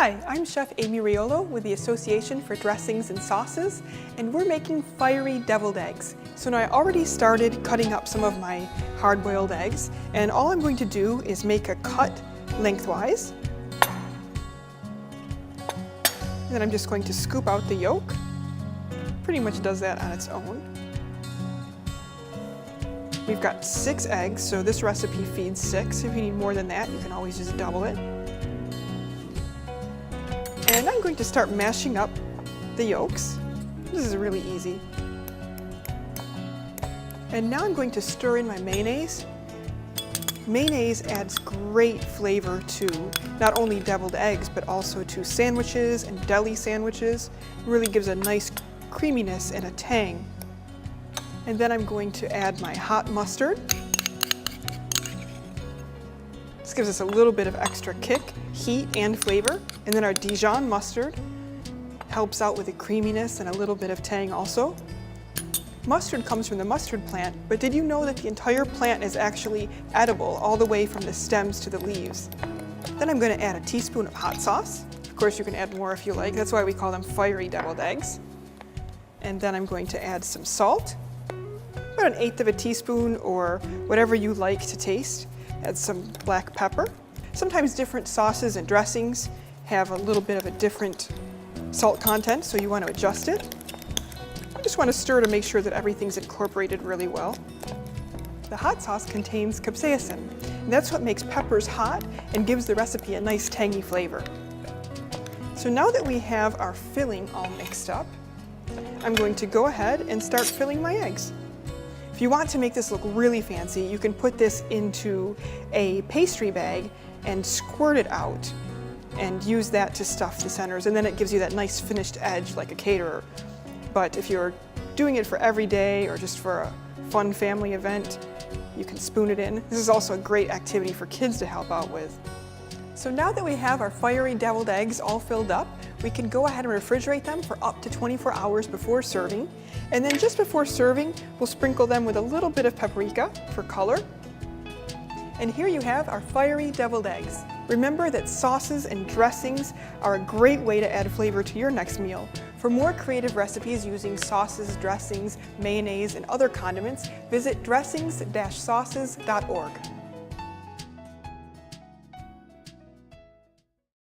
Hi, I'm Chef Amy Riolo with the Association for Dressings and Sauces, and we're making fiery deviled eggs. So now I already started cutting up some of my hard-boiled eggs, and all I'm going to do is make a cut lengthwise. And then I'm just going to scoop out the yolk. Pretty much does that on its own. We've got 6 eggs, so this recipe feeds 6. If you need more than that, you can always just double it. And I'm going to start mashing up the yolks. This is really easy. And now I'm going to stir in my mayonnaise. Mayonnaise adds great flavor to not only deviled eggs, but also to sandwiches and deli sandwiches. It really gives a nice creaminess and a tang. And then I'm going to add my hot mustard. This gives us a little bit of extra kick, heat, and flavor. And then our Dijon mustard helps out with the creaminess and a little bit of tang also. Mustard comes from the mustard plant, but did you know that the entire plant is actually edible all the way from the stems to the leaves? Then I'm going to add a teaspoon of hot sauce. Of course, you can add more if you like. That's why we call them fiery deviled eggs. And then I'm going to add some salt, about 1/8 teaspoon or whatever you like to taste. Add some black pepper. Sometimes different sauces and dressings have a little bit of a different salt content, so you want to adjust it. You just want to stir to make sure that everything's incorporated really well. The hot sauce contains capsaicin, and that's what makes peppers hot and gives the recipe a nice tangy flavor. So now that we have our filling all mixed up, I'm going to go ahead and start filling my eggs. If you want to make this look really fancy, you can put this into a pastry bag and squirt it out and use that to stuff the centers, and then it gives you that nice finished edge like a caterer. But if you're doing it for every day or just for a fun family event, you can spoon it in. This is also a great activity for kids to help out with. So now that we have our fiery deviled eggs all filled up, we can go ahead and refrigerate them for up to 24 hours before serving. And then just before serving, we'll sprinkle them with a little bit of paprika for color. And here you have our fiery deviled eggs. Remember that sauces and dressings are a great way to add flavor to your next meal. For more creative recipes using sauces, dressings, mayonnaise, and other condiments, visit dressings-sauces.org.